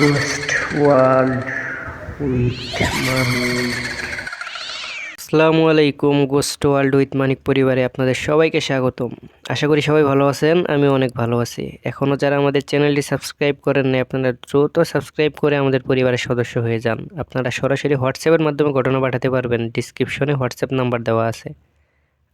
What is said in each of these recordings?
Ghost World with Manik। আসসালামু আলাইকুম, ghost world with মানিক পরিবারে আপনাদের সবাইকে স্বাগতম। আশা করি সবাই ভালো আছেন, আমি অনেক ভালো আছি। এখনও যারা আমাদের চ্যানেলটি সাবস্ক্রাইব করেন নাই, আপনারা দ্রুত সাবস্ক্রাইব করে আমাদের পরিবারের সদস্য হয়ে যান। আপনারা সরাসরি হোয়াটসঅ্যাপের মাধ্যমে ঘটনা পাঠাতে পারবেন, ডিসক্রিপশনে হোয়াটসঅ্যাপ নাম্বার দেওয়া আছে।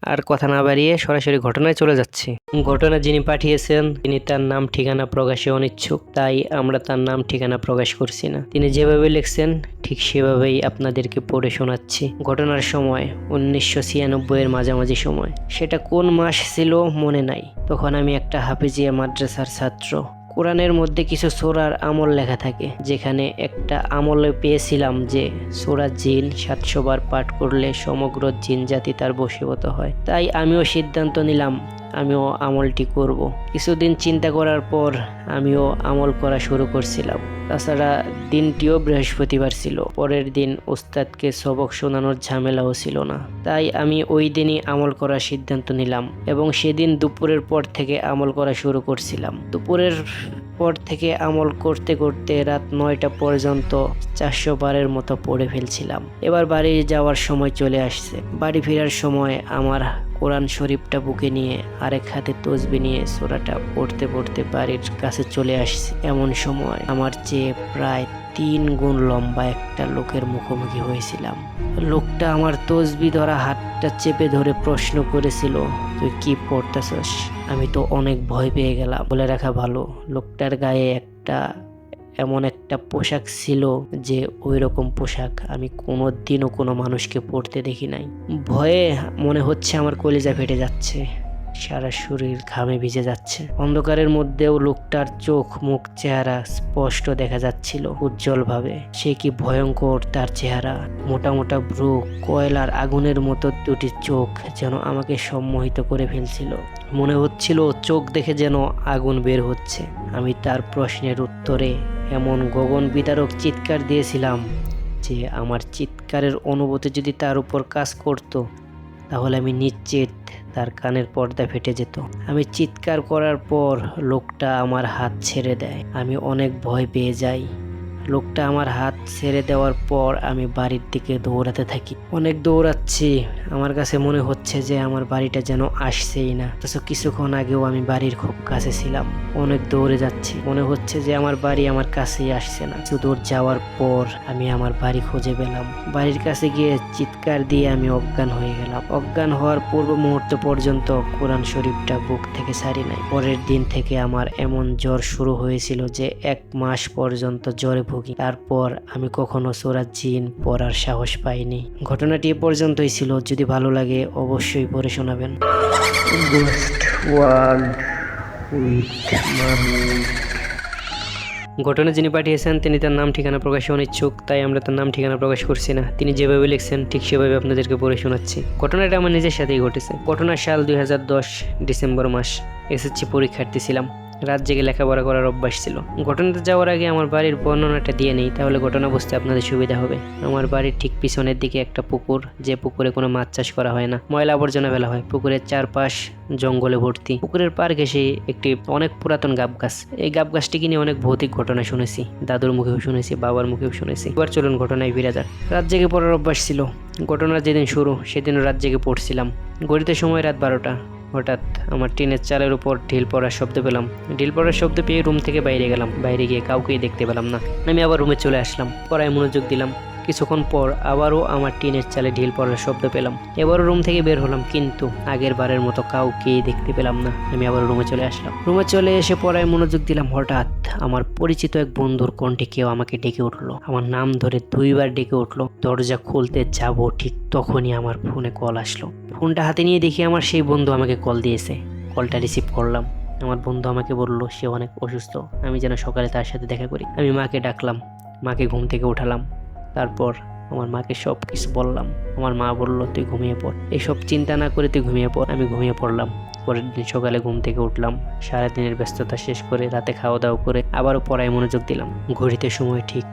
আর কথা না বাড়িয়ে সরাসরি ঘটনায় চলে যাচ্ছি। ঘটনা যিনি পাঠিয়েছেন তিনি তার নাম ঠিকানা প্রকাশে অনিচ্ছুক, তাই আমরা তার নাম ঠিকানা প্রকাশ করছি না। তিনি যেভাবে লিখছেন ঠিক সেভাবেই আপনাদেরকে পড়ে শোনাচ্ছি। ঘটনার সময় 1996 এর মাঝামাঝি সময়। সেটা কোন মাস ছিল মনে নাই। তখন আমি একটা হাফিজিয়া মাদ্রাসার ছাত্র। কোরআনের মধ্যে কিছু সূরার আমল লেখা থাকে, যেখানে একটা আমলে পেয়েছিলাম যে সূরা জিন 700 বার পাঠ করলে সমগ্র জিন জাতি তার বশীভূত হয়। তাই আমিও সিদ্ধান্ত নিলাম আমিও আমলটি করব। কিছুদিন চিন্তা করার পর আমিও আমল করা শুরু করছিলাম। তাছাড়া দিনটিও বৃহস্পতিবার ছিল। পরের দিন উস্তাদকে সবক শোনানোর ঝামেলাও ছিল না, তাই আমি ওই দিনই আমল করার সিদ্ধান্ত নিলাম এবং সেদিন দুপুরের পর থেকে আমল করা শুরু করছিলাম। দুপুরের পর থেকে আমল করতে করতে রাত 9টা পর্যন্ত 400 বারের মতো পড়ে ফেলছিলাম। এবার বাড়ি যাওয়ার সময় চলে আসছে। বাড়ি ফেরার সময় আমার কোরআন শরীফটা বুকে নিয়ে আরেক হাতে তসবি নিয়ে সূরাটা পড়তে পড়তে বাড়ির কাছে চলে আসছি। এমন সময় আমার চেয়ে প্রায় 3 গুণ লম্বা একটা লোকের মুখোমুখি হয়েছিলাম। লোকটা আমার তসবি ধরা হাতটা চেপে ধরে প্রশ্ন করেছিল, তুই কি পড়তেছস? আমি তো অনেক ভয় পেয়ে গেলাম। বলে রাখা ভালো, লোকটার গায়ে এমন একটা পোশাক ছিল যে ওই রকম পোশাক আমি কোনোদিনও কোনো মানুষকে পরতে দেখি নাই। ভয়ে মনে হচ্ছে আমার কলিজা ফেটে যাচ্ছে, সারা শরীর ঘামে ভিজে যাচ্ছে। অন্ধকারের মধ্যেও লোকটার চোখ মুখ চেহারা স্পষ্ট দেখা যাচ্ছিল উজ্জ্বল ভাবে। সে কি ভয়ঙ্কর তার চেহারা! মোটা মোটা ভ্রু, কয়লার আগুনের মতো দুটি চোখ যেন আমাকে সম্মোহিত করে ফেলছিল। মনে হচ্ছিল চোখ দেখে যেন আগুন বের হচ্ছে। আমি তার প্রশ্নের উত্তরে এমন গগন বিদারক চিৎকার দিয়েছিলাম যে আমার চিৎকারের অনুভূতি যদি তার উপর কাজ করত তাহলে আমি নিশ্চিত তার কানের পর্দা ফেটে যেত। আমি চিৎকার করার পর লোকটা আমার হাত ছেড়ে দেয়। আমি অনেক ভয় পেয়ে যাই। লোকটা আমার হাত ছেড়ে দেওয়ার পর আমি বাড়ির দিকে দৌড়াতে থাকি। অনেক দৌড়াচ্ছি, আমার কাছে মনে হচ্ছে যে আমার বাড়িটা যেন আসছেই না। অথচ কিছুক্ষণ আগেও আমি বাড়ির খুব কাছে ছিলাম। অনেক দৌড়ে যাচ্ছি, মনে হচ্ছে যে আমার বাড়ি আমার কাছেই আসছে না। কিছু দূর যাওয়ার পর আমি আমার বাড়ি খুঁজে পেলাম। বাড়ির কাছে গিয়ে চিৎকার দিয়ে আমি অজ্ঞান হয়ে গেলাম। অজ্ঞান হওয়ার পূর্ব মুহূর্ত পর্যন্ত কোরআন শরীফটা বুক থেকে ছাড়ি নাই। পরের দিন থেকে আমার এমন জ্বর শুরু হয়েছিল যে 1 মাস পর্যন্ত জ্বরে ভুগি। তারপর আমি কখনো সূরা জিন পড়ার সাহস পাইনি। ঘটনাটি এ পর্যন্তই ছিল। যদি ভালো লাগে অবশ্যই পড়ে শোনাবেন। Ghost World with Manik। ঘটনা যিনি পাঠিয়েছেন তিনি তার নাম ঠিকানা প্রকাশে অনিচ্ছুক, তাই আমরা তার নাম ঠিকানা প্রকাশ করছি না। তিনি যেভাবে লিখছেন ঠিক সেভাবে আপনাদেরকে পড়ে শোনাচ্ছি। ঘটনাটা আমার নিজের সাথেই ঘটেছে। ঘটনার সাল 2010 ডিসেম্বর মাস। এসএসসি পরীক্ষার্থী ছিলাম। রাত জেগে লেখাপড়া করার অভ্যাস ছিল। ঘটনাতে যাওয়ার আগে আমার বাড়ির বর্ণনাটা দিয়ে নেই, তাহলে ঘটনা বুঝতে আপনাদের সুবিধা হবে। আমার বাড়ির ঠিক পিছনের দিকে একটা পুকুর, যে পুকুরে কোনো মাছ চাষ করা হয় না, ময়লা আবর্জনা ফেলা হয়। পুকুরের চারপাশ জঙ্গলে ভর্তি। পুকুরের পার ঘেঁষে একটি অনেক পুরাতন গাব গাছ। এই গাব গাছটিকে নিয়ে অনেক ভৌতিক ঘটনা শুনেছি, দাদুর মুখেও শুনেছি, বাবার মুখেও শুনেছি। এবার চলুন ঘটনায় ফিরে যাক। রাত জেগে পড়ার অভ্যাস ছিল। ঘটনার যেদিন শুরু সেদিনও রাত জেগে পড়ছিলাম। ঘড়িতে সময় রাত 12টা। হঠাৎ আমার টিনের চালের উপর ঢিল পড়ার শব্দ পেলাম। ঢিল পড়ার শব্দ পেয়ে রুম থেকে বাইরে গেলাম। বাইরে গিয়ে কাউকেই দেখতে পেলাম না। আমি আবার রুমে চলে আসলাম, পড়ায় মনোযোগ দিলাম। কিছুক্ষণ পর আবারও আমার টিনের চালে ঢিল পড়ার শব্দ পেলাম। এবারও রুম থেকে বের হলাম, কিন্তু আগের বারের মতো কাউকেই দেখতে পেলাম না। আমি আবার রুমে চলে আসলাম। রুমে চলে এসে পড়ায় মনোযোগ দিলাম। হঠাৎ আমার পরিচিত এক বন্ধুর কণ্ঠে কেউ আমাকে ডেকে উঠলো। আমার নাম ধরে 2 বার ডেকে উঠলো। দরজা খুলতে যাব ঠিক তখনই আমার ফোনে কল আসলো। ফোনটা হাতে নিয়ে দেখি আমার সেই বন্ধু আমাকে কল দিয়েছে। কলটা রিসিভ করলাম। আমার বন্ধু আমাকে বলল সে অনেক অসুস্থ, আমি যেন সকালে তার সাথে দেখা করি। আমি মাকে ডাকলাম, মাকে ঘুম থেকে উঠালাম। তারপর আমার মাকে সব কিছু বললাম। আমার মা বলল তুই ঘুমিয়ে পড়, এসব চিন্তা না করে তুই ঘুমিয়ে পড়। আমি ঘুমিয়ে পড়লাম। পরের দিন সকালে ঘুম থেকে উঠলাম। সারাদিনের ব্যস্ততা শেষ করে রাতে খাওয়া দাওয়া করে আবারও পড়ায় মনোযোগ দিলাম। ঘড়িতে সময় ঠিক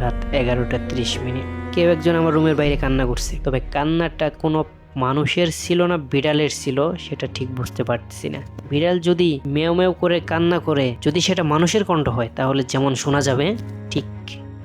রাত 11টা 30 মিনিট। কেউ একজন আমার রুমের বাইরে কান্না করছে, তবে কান্নাটা কোনো মানুষের ছিল না বিড়ালের ছিল সেটা ঠিক বুঝতে পারতেছি না। বিড়াল যদি মেও মেও করে কান্না করে, যদি সেটা মানুষের কণ্ঠ হয় তাহলে যেমন শোনা যাবে, ঠিক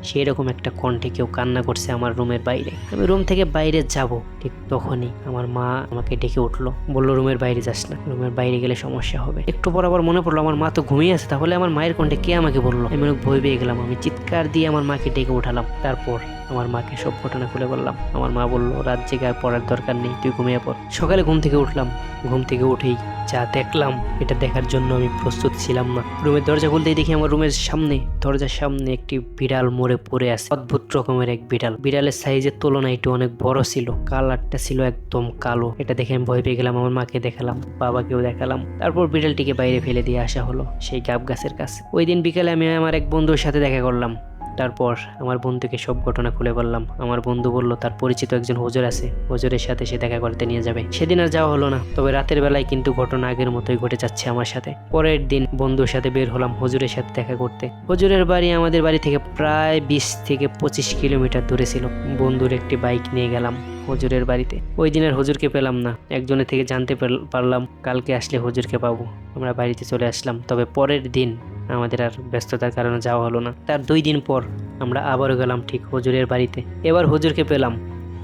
সেই রকম একটা কণ্ঠে কেউ কান্না করছে আমার রুমের বাইরে। আমি রুম থেকে বাইরে যাব, ঠিক তখনই আমার মা আমাকে ডেকে উঠলো, বললো রুমের বাইরে যাস না, রুমের বাইরে গেলে সমস্যা হবে। একটু পর আবার মনে পড়লো আমার মা তো ঘুমিয়ে আছে, তাহলে আমার মায়ের কণ্ঠে কে আমাকে বললো। আমি অনেক ভয় পেয়ে গেলাম, আমি চিৎকার দিয়ে আমার মাকে ডেকে উঠালাম। তারপর আমার মাকে সব ঘটনা খুলে বললাম। আমার মা বললো রাত জেগে আর পড়ার দরকার নেই, তুই ঘুমিয়ে পড়। সকালে ঘুম থেকে উঠলাম, ঘুম থেকে উঠেই যা দেখলাম এটা দেখার জন্য আমি প্রস্তুত ছিলাম না। রুমের দরজা খুলতেই দেখি আমার রুমের সামনে, দরজার সামনে একটি বিড়াল মরে পড়ে আছে। অদ্ভুত রকমের এক বিড়াল, বিড়ালের সাইজের তুলনায় একটু অনেক বড় ছিল, কালারটা ছিল একদম কালো। এটা দেখে আমি ভয় পেয়ে গেলাম, আমার মাকে দেখালাম, বাবাকেও দেখালাম। তারপর বিড়ালটিকে বাইরে ফেলে দিয়ে আসা হলো সেই গাব গাছের কাছে। ওই দিন বিকেলে আমি আমার এক বন্ধুর সাথে দেখা করলাম। তারপর আমার বন্ধুকে সব ঘটনা খুলে বললাম। আমার বন্ধু বলল তার পরিচিত একজন হুজুর আছে, হুজুরের সাথে সে দেখা করতে নিয়ে যাবে। সেদিন আর যাওয়া হলো না, তবে রাতের বেলায় কিন্তু ঘটনা আগের মতোই ঘটে যাচ্ছে আমার সাথে। পরের দিন বন্ধুর সাথে বের হলাম হুজুরের সাথে দেখা করতে। হুজুরের বাড়ি আমাদের বাড়ি থেকে প্রায় 20 থেকে 25 কিলোমিটার দূরে ছিল। বন্ধুর একটি বাইক নিয়ে গেলাম হুজুরের বাড়িতে। ওই দিনের হুজুরকে পেলাম না, একজনের থেকে জানতে পারলাম কালকে আসলে হুজুরকে পাবো। আমরা বাড়িতে চলে আসলাম, তবে পরের দিন আমাদের আর ব্যস্ততার কারণে যাওয়া হলো না। তার 2 দিন পর আমরা আবারও গেলাম ঠিক হুজুরের বাড়িতে। এবার হুজুরকে পেলাম,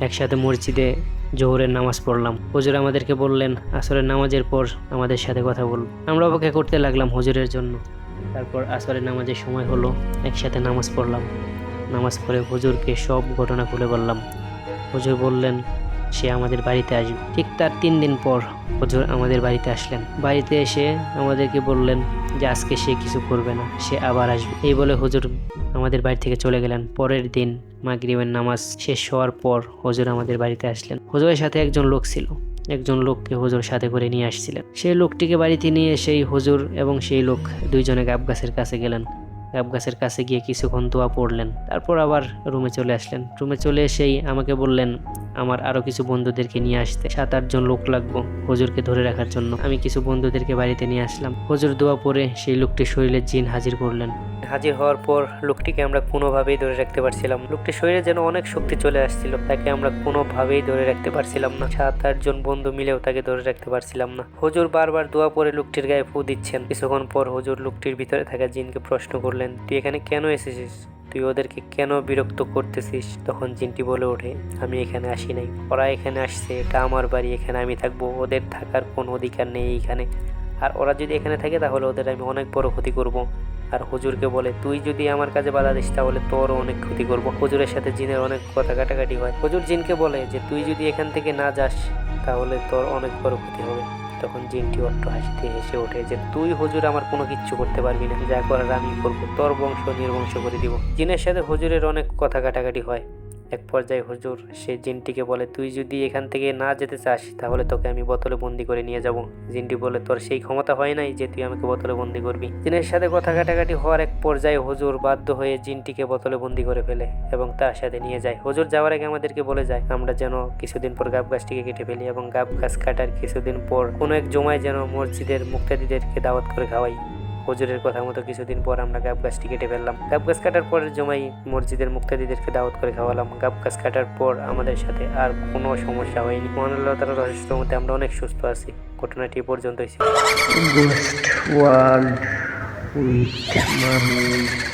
একসাথে মসজিদে জোহরের নামাজ পড়লাম। হুজুর আমাদেরকে বললেন আসরের নামাজের পর আমাদের সাথে কথা বলুন। আমরা অপেক্ষা করতে লাগলাম হুজুরের জন্য। তারপর আসরের নামাজের সময় হলো, একসাথে নামাজ পড়লাম। নামাজ পড়ে হুজুরকে সব ঘটনা খুলে বললাম। হুজুর বললেন সে আমাদের বাড়িতে আসবে। ঠিক তার 3 দিন পর হুজুর আমাদের বাড়িতে আসলেন। বাড়িতে এসে আমাদেরকে বললেন যে আজকে সে কিছু করবে না, সে আবার আসবে। এই বলে হুজুর আমাদের বাড়ি থেকে চলে গেলেন। পরের দিন মাগরিবের নামাজ শেষ হওয়ার পর হুজুর আমাদের বাড়িতে আসলেন। হুজুরের সাথে একজন লোক ছিল, একজন লোককে হুজুর সাথে করে নিয়ে আসছিলেন। সেই লোকটিকে বাড়িতে নিয়ে সেই হুজুর এবং সেই লোক দুইজনে গাব গাছের কাছে গেলেন। গাব গাছের কাছে গিয়ে কিছুক্ষণ দোয়া পড়লেন, তারপর আবার রুমে চলে আসলেন। রুমে চলে এসেই আমাকে বললেন আমার আরো কিছু বন্ধুদেরকে নিয়ে আসতে, 7-8 জন লোক লাগবো হুজুরকে ধরে রাখার জন্য। আমি কিছু বন্ধুদেরকে বাড়িতে নিয়ে আসলাম। হুজুর দোয়া পড়ে সেই লোকটির শরীরে জিন হাজির করলেন। হাজির হওয়ার পর লোকটিকে আমরা কোনোভাবেই ধরে রাখতে পারছিলাম। লোকটির শরীরে যেন অনেক শক্তি চলে আসছিল, তাকে আমরা কোনোভাবেই ধরে রাখতে পারছিলাম না। 7-8 জন বন্ধু মিলেও তাকে ধরে রাখতে পারছিলাম না। হুজুর বারবার দোয়া পড়ে লোকটির গায়ে ফু দিচ্ছেন। কিছুক্ষণ পর হুজুর লোকটির ভিতরে থাকা জিনকে প্রশ্ন করলেন তুই এখানে কেন এসেছিস, তুই ওদেরকে কেন বিরক্ত করতেছিস? তখন জিনটি বলে ওঠে আমি এখানে আসি নাই, ওরা এখানে আসছে, এটা আমার বাড়ি, এখানে আমি থাকবো, ওদের থাকার কোনো অধিকার নেই এইখানে। আর ওরা যদি এখানে থাকে তাহলে ওদের আমি অনেক বড় ক্ষতি করব। আর হুজুরকে বলে তুই যদি আমার কাছে বাধা দিস তাহলে তোরও অনেক ক্ষতি করব। হুজুরের সাথে জিনের অনেক কথা কাটাকাটি হয়। হুজুর জিনকে বলে যে তুই যদি এখান থেকে না যাস তাহলে তোর অনেক বড় ক্ষতি হবে। তখন জিনটি অট্ট হাসিতে হেসে ওঠে যে তুই হুজুর আমার কোনো কিচ্ছু করতে পারবি না, যা করার আমি করবো, তোর বংশ নির্বংশ করে দিব। জিনের সাথে হুজুরের অনেক কথা কাটাকাটি হয়। এক পর্যায়ে হুজুর সেই জিনটিকে বলে তুই যদি এখান থেকে না যেতে চাস তাহলে তোকে আমি বোতলে বন্দি করে নিয়ে যাব। জিনটি বলে তোর সেই ক্ষমতা হয় নাই যে তুই আমাকে বোতলে বন্দি করবি। জিনের সাথে কথা কাটাকাটি হওয়ার এক পর্যায়ে হুজুর বাধ্য হয়ে জিনটিকে বোতলে বন্দি করে ফেলে এবং তার সাথে নিয়ে যায়। হুজুর যাওয়ার আগে আমাদেরকে বলে যায় আমরা যেন কিছুদিন পর গাব গাছটিকে কেটে ফেলি এবং গাব গাছ কাটার কিছুদিন পর কোনো এক জমায় যেন মসজিদের মুক্তাদিদেরকে দাওয়াত করে খাওয়াই। হুজুরের কথা মতো কিছুদিন পর আমরা গাব গাছটি কেটে ফেললাম। গাব গাছ কাটার পরের জমাই মসজিদের মুক্তাদিদেরকে দাওয়াত করে খাওয়ালাম। গাব গাছ কাটার পর আমাদের সাথে আর কোনো সমস্যা হয়নি। মহান আল্লাহ তাআলার রহস্য মতে আমরা অনেক সুস্থ আছি। ঘটনাটি পর্যন্তই ছিল। Ghost World with Mami.